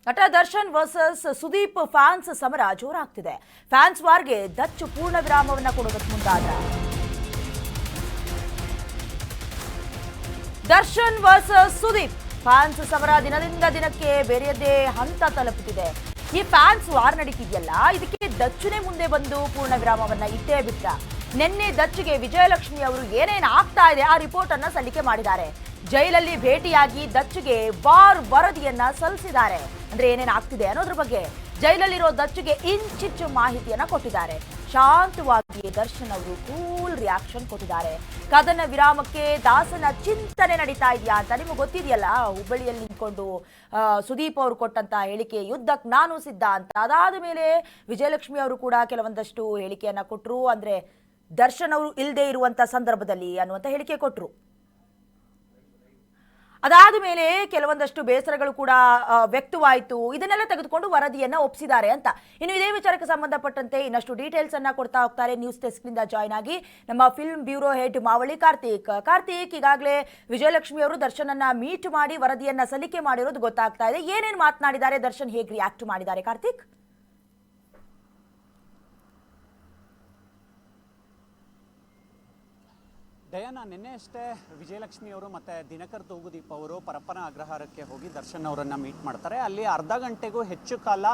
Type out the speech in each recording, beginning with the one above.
ನಟ Darshan versus Sudeep fans ಸಮರ ಜೋರಾಗ್ತಿದೆ. Fans ವಾರ್ಗೆ Dachu ಪೂರ್ಣ ವಿರಾಮವನ್ನ ಕೊಡೋದಕ್ಕೆ ಮುಂದಾದ ದರ್ಶನ್ ವರ್ಸಸ್ ಸುದೀಪ್ ಫ್ಯಾನ್ಸ್ ಸಮರ ದಿನದಿಂದ ದಿನಕ್ಕೆ ಬೇರೆಯದೇ ಹಂತ ತಲುಪುತ್ತಿದೆ. ಈ ಫ್ಯಾನ್ಸ್ ವಾರ್ ನಡೀತಿದೆಯಲ್ಲ, ಇದಕ್ಕೆ ದಚ್ಚುನೇ ಮುಂದೆ ಬಂದು ಪೂರ್ಣ ವಿರಾಮವನ್ನ ಇಟ್ಟೇ ಬಿಟ್ಟ. ನಿನ್ನೆ ದಚ್ಚುಗೆ ವಿಜಯಲಕ್ಷ್ಮಿ ಅವರು ಏನೇನು ಆಗ್ತಾ ಇದೆ ಆ ರಿಪೋರ್ಟ್ ಅನ್ನ ಸಲ್ಲಿಕೆ ಮಾಡಿದ್ದಾರೆ. ಜೈಲಲ್ಲಿ ಭೇಟಿಯಾಗಿ ದಚ್ಚುಗೆ ವಾರ್ ವರದಿಯನ್ನ ಸಲ್ಲಿಸಿದ್ದಾರೆ. ಅಂದ್ರೆ ಏನೇನು ಆಗ್ತಿದೆ ಅನ್ನೋದ್ರ ಬಗ್ಗೆ ಜೈಲಲ್ಲಿರೋ ದಚ್ಚುಗೆ ಇಂಚಿಚ್ಚು ಮಾಹಿತಿಯನ್ನ ಕೊಟ್ಟಿದ್ದಾರೆ. ಶಾಂತವಾಗಿ ದರ್ಶನ್ ಅವರು ಕೂಲ್ ರಿಯಾಕ್ಷನ್ ಕೊಟ್ಟಿದ್ದಾರೆ. ಕದನ ವಿರಾಮಕ್ಕೆ ದಾಸನ ಚಿಂತನೆ ನಡೀತಾ ಇದೆಯಾ ಅಂತ ನಿಮಗೆ ಗೊತ್ತಿದೆಯಲ್ಲ. ಹುಬ್ಬಳ್ಳಿಯಲ್ಲಿ ನಿಂತ್ಕೊಂಡು ಸುದೀಪ್ ಅವರು ಕೊಟ್ಟಂತ ಹೇಳಿಕೆ ಯುದ್ಧಕ್ಕೆ ನಾನು ಸಿದ್ಧ ಅಂತ. ಅದಾದ ಮೇಲೆ ವಿಜಯಲಕ್ಷ್ಮಿ ಅವರು ಕೂಡ ಕೆಲವೊಂದಷ್ಟು ಹೇಳಿಕೆಯನ್ನ ಕೊಟ್ಟರು. ಅಂದ್ರೆ ದರ್ಶನ್ ಅವರು ಇಲ್ಲದೆ ಇರುವಂತ ಸಂದರ್ಭದಲ್ಲಿ ಅನ್ನುವಂತ ಹೇಳಿಕೆ ಕೊಟ್ಟರು. ಅದಾದ ಮೇಲೆ ಕೆಲವೊಂದಷ್ಟು ಬೇಸರಗಳು ಕೂಡ ವ್ಯಕ್ತವಾಯಿತು. ಇದನ್ನೆಲ್ಲ ತೆಗೆದುಕೊಂಡು ವರದಿಯನ್ನ ಒಪ್ಪಿಸಿದ್ದಾರೆ ಅಂತ. ಇನ್ನು ಇದೇ ವಿಚಾರಕ್ಕೆ ಸಂಬಂಧಪಟ್ಟಂತೆ ಇನ್ನಷ್ಟು ಡೀಟೇಲ್ಸ್ ಅನ್ನ ಕೊಡ್ತಾ ಹೋಗ್ತಾರೆ ನ್ಯೂಸ್ ಡೆಸ್ಕ್ ನಿಂದ ಜಾಯ್ನ್ ಆಗಿ ನಮ್ಮ ಫಿಲ್ಮ್ ಬ್ಯೂರೋ ಹೆಡ್ ಮಾವಳಿ ಕಾರ್ತಿಕ್. ಈಗಾಗಲೇ ವಿಜಯಲಕ್ಷ್ಮಿ ಅವರು ದರ್ಶನ್ ಅನ್ನ ಮೀಟ್ ಮಾಡಿ ವರದಿಯನ್ನ ಸಲ್ಲಿಕೆ ಮಾಡಿರೋದು ಗೊತ್ತಾಗ್ತಾ ಇದೆ. ಏನೇನು ಮಾತನಾಡಿದ್ದಾರೆ, ದರ್ಶನ್ ಹೇಗೆ ರಿಯಾಕ್ಟ್ ಮಾಡಿದ್ದಾರೆ ಕಾರ್ತಿಕ್? ಡಯಾನ, ನಿನ್ನೆ ಅಷ್ಟೇ ವಿಜಯಲಕ್ಷ್ಮಿ ಅವರು ಮತ್ತು ದಿನಕರ್ ತೂಗುದೀಪ್ ಅವರು ಪರಪ್ಪನ ಅಗ್ರಹಾರಕ್ಕೆ ಹೋಗಿ ದರ್ಶನ್ ಅವರನ್ನು ಮೀಟ್ ಮಾಡ್ತಾರೆ. ಅಲ್ಲಿ ಅರ್ಧ ಗಂಟೆಗೂ ಹೆಚ್ಚು ಕಾಲ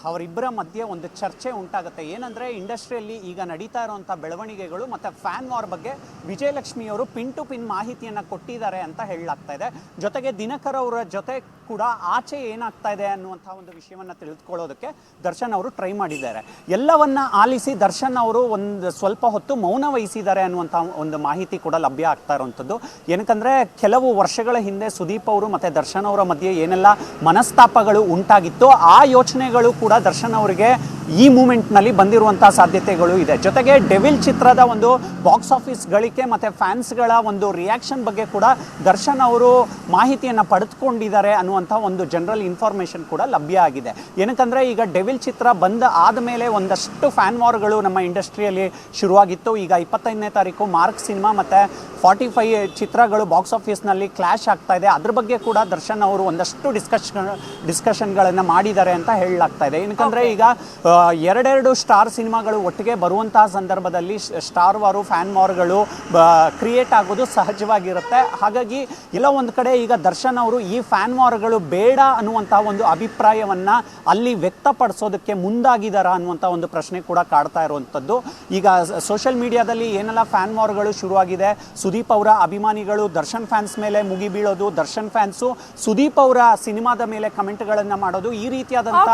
ಅವರಿಬ್ಬರ ಮಧ್ಯೆ ಒಂದು ಚರ್ಚೆ ಉಂಟಾಗುತ್ತೆ. ಏನಂದರೆ ಇಂಡಸ್ಟ್ರಿಯಲ್ಲಿ ಈಗ ನಡೀತಾ ಇರುವಂಥ ಬೆಳವಣಿಗೆಗಳು ಮತ್ತು ಫ್ಯಾನ್ ವಾರ್ ಬಗ್ಗೆ ವಿಜಯಲಕ್ಷ್ಮಿಯವರು ಪಿನ್ ಟು ಪಿನ್ ಮಾಹಿತಿಯನ್ನು ಕೊಟ್ಟಿದ್ದಾರೆ ಅಂತ ಹೇಳಲಾಗ್ತಾ ಇದೆ. ಜೊತೆಗೆ ದಿನಕರ್ ಅವರ ಜೊತೆ ಕೂಡ ಆಚೆ ಏನಾಗ್ತಾ ಇದೆ ಅನ್ನುವಂಥ ಒಂದು ವಿಷಯವನ್ನು ತಿಳಿದುಕೊಳ್ಳೋದಕ್ಕೆ ದರ್ಶನ್ ಅವರು ಟ್ರೈ ಮಾಡಿದ್ದಾರೆ. ಎಲ್ಲವನ್ನ ಆಲಿಸಿ ದರ್ಶನ್ ಅವರು ಒಂದು ಸ್ವಲ್ಪ ಹೊತ್ತು ಮೌನ ವಹಿಸಿದ್ದಾರೆ ಅನ್ನುವಂಥ ಒಂದು ಮಾಹಿತಿ ಕೂಡ ಲಭ್ಯ ಆಗ್ತಾ ಇರುವಂಥದ್ದು. ಏನಕ್ಕಂದರೆ ಕೆಲವು ವರ್ಷಗಳ ಹಿಂದೆ ಸುದೀಪ್ ಅವರು ಮತ್ತು ದರ್ಶನ್ ಅವರ ಮಧ್ಯೆ ಏನೆಲ್ಲ ಮನಸ್ತಾಪಗಳು ಉಂಟಾಗಿತ್ತು, ಆ ಯೋಚನೆಗಳು ಕೂಡ ದರ್ಶನ್ ಅವರಿಗೆ ಈ ಮೂಮೆಂಟ್ನಲ್ಲಿ ಬಂದಿರುವಂಥ ಸಾಧ್ಯತೆಗಳು ಇದೆ. ಜೊತೆಗೆ ಡೆವಿಲ್ ಚಿತ್ರದ ಒಂದು ಬಾಕ್ಸ್ ಆಫೀಸ್ ಗಳಿಕೆ ಮತ್ತು ಫ್ಯಾನ್ಸ್ಗಳ ಒಂದು ರಿಯಾಕ್ಷನ್ ಬಗ್ಗೆ ಕೂಡ ದರ್ಶನ್ ಅವರು ಮಾಹಿತಿಯನ್ನು ಪಡೆದುಕೊಂಡಿದ್ದಾರೆ ಅನ್ನುವಂಥ ಒಂದು ಜನರಲ್ ಇನ್ಫಾರ್ಮೇಷನ್ ಕೂಡ ಲಭ್ಯ ಆಗಿದೆ. ಏನಕ್ಕಂದರೆ ಈಗ ಡೆವಿಲ್ ಚಿತ್ರ ಬಂದ ಆದಮೇಲೆ ಒಂದಷ್ಟು ಫ್ಯಾನ್ ವಾರ್ಗಳು ನಮ್ಮ ಇಂಡಸ್ಟ್ರಿಯಲ್ಲಿ ಶುರುವಾಗಿತ್ತು. ಈಗ 25ನೇ ತಾರೀಕು ಮಾರ್ಕ್ ಸಿನಿಮಾ ಮತ್ತು 45 ಚಿತ್ರಗಳು ಬಾಕ್ಸ್ ಆಫೀಸ್ನಲ್ಲಿ ಕ್ಲಾಶ್ ಆಗ್ತಾ ಇದೆ. ಅದ್ರ ಬಗ್ಗೆ ಕೂಡ ದರ್ಶನ್ ಅವರು ಒಂದಷ್ಟು ಡಿಸ್ಕಷನ್ಗಳನ್ನು ಮಾಡಿದ್ದಾರೆ ಅಂತ ಹೇಳಲಾಗ್ತಾ ಇದೆ. ಏನಕ್ಕಂದರೆ ಈಗ ಎರಡೆರಡು ಸ್ಟಾರ್ ಸಿನಿಮಾಗಳು ಒಟ್ಟಿಗೆ ಬರುವಂತಹ ಸಂದರ್ಭದಲ್ಲಿ ಸ್ಟಾರ್ ವಾರು ಫ್ಯಾನ್ ವಾರ್ಗಳು ಕ್ರಿಯೇಟ್ ಆಗೋದು ಸಹಜವಾಗಿರುತ್ತೆ. ಹಾಗಾಗಿ ಎಲ್ಲ ಒಂದು ಕಡೆ ಈಗ ದರ್ಶನ್ ಅವರು ಈ ಫ್ಯಾನ್ ವಾರ್ಗಳು ಬೇಡ ಅನ್ನುವಂಥ ಒಂದು ಅಭಿಪ್ರಾಯವನ್ನು ಅಲ್ಲಿ ವ್ಯಕ್ತಪಡಿಸೋದಕ್ಕೆ ಮುಂದಾಗಿದ್ದಾರಾ ಅನ್ನುವಂಥ ಒಂದು ಪ್ರಶ್ನೆ ಕೂಡ ಕಾಡ್ತಾ ಇರುವಂಥದ್ದು. ಈಗ ಸೋಷಿಯಲ್ ಮೀಡಿಯಾದಲ್ಲಿ ಏನೆಲ್ಲ ಫ್ಯಾನ್ ವಾರ್ಗಳು ಶುರುವಾಗಿದೆ, ಸುದೀಪ್ ಅವರ ಅಭಿಮಾನಿಗಳು ದರ್ಶನ್ ಫ್ಯಾನ್ಸ್ ಮೇಲೆ ಮುಗಿ ಬೀಳೋದು, ದರ್ಶನ್ ಫ್ಯಾನ್ಸು ಸುದೀಪ್ ಅವರ ಸಿನಿಮಾದ ಮೇಲೆ ಕಮೆಂಟ್ಗಳನ್ನು ಮಾಡೋದು, ಈ ರೀತಿಯಾದಂಥ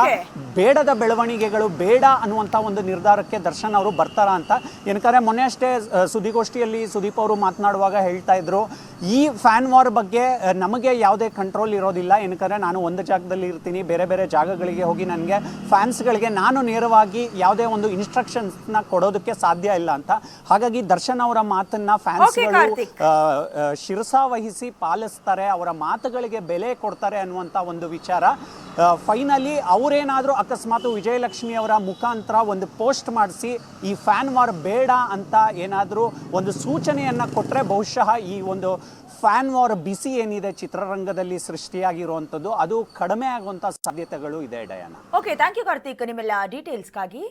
ಬೇಡದ ಬೆಳವಣಿಗೆಗಳು ಬೇಡ ಅನ್ನುವಂಥ ಒಂದು ನಿರ್ಧಾರಕ್ಕೆ ದರ್ಶನ್ ಅವರು ಬರ್ತಾರ ಅಂತ. ಏನಕಂದರೆ ಮೊನ್ನೆ ಅಷ್ಟೇ ಸುದ್ದಿಗೋಷ್ಠಿಯಲ್ಲಿ ಸುದೀಪ್ ಅವರು ಮಾತನಾಡುವಾಗ ಹೇಳ್ತಾ ಇದ್ರು, ಈ ಫ್ಯಾನ್ ವಾರ್ ಬಗ್ಗೆ ನಮಗೆ ಯಾವುದೇ ಕಂಟ್ರೋಲ್ ಇರೋದಿಲ್ಲ. ಏನಕಂದರೆ ನಾನು ಒಂದು ಜಾಗದಲ್ಲಿ ಇರ್ತೀನಿ, ಬೇರೆ ಬೇರೆ ಜಾಗಗಳಿಗೆ ಹೋಗಿ ನನಗೆ ಫ್ಯಾನ್ಸ್ಗಳಿಗೆ ನಾನು ನೇರವಾಗಿ ಯಾವುದೇ ಒಂದು ಇನ್ಸ್ಟ್ರಕ್ಷನ್ಸ್ನ ಕೊಡೋದಕ್ಕೆ ಸಾಧ್ಯ ಇಲ್ಲ ಅಂತ. ಹಾಗಾಗಿ ದರ್ಶನ್ ಅವರ ಮಾತನ್ನ ಫ್ಯಾನ್ಸ್ಗಳು ಶಿರಸಾವಹಿಸಿ ಪಾಲಿಸ್ತಾರೆ, ಅವರ ಮಾತುಗಳಿಗೆ ಬೆಲೆ ಕೊಡ್ತಾರೆ ಅನ್ನುವಂಥ ಒಂದು ವಿಚಾರ. ಫೈನಲಿ ಅವರೇನಾದರೂ ಅಕಸ್ಮಾತ್ ವಿಜಯಲಕ್ಷ್ಮಿ ಅವರ ಮುಖಾಂತರ ಒಂದು ಪೋಸ್ಟ್ ಮಾಡಿಸಿ ಈ ಫ್ಯಾನ್ ವಾರ್ ಬೇಡ ಅಂತ ಏನಾದರೂ ಒಂದು ಸೂಚನೆಯನ್ನು ಕೊಟ್ಟರೆ ಬಹುಶಃ ಈ ಒಂದು ಫ್ಯಾನ್ ವಾರ್ ಬಿಸಿ ಏನಿದೆ ಚಿತ್ರರಂಗದಲ್ಲಿ ಸೃಷ್ಟಿಯಾಗಿರುವಂಥದ್ದು ಅದು ಕಡಿಮೆ ಆಗುವಂಥ ಸಾಧ್ಯತೆಗಳು ಇದೆ. Diana, okay, thank you Karthik ನಿಮ್ಮೆಲ್ಲ ಡೀಟೇಲ್ಸ್ಗಾಗಿ.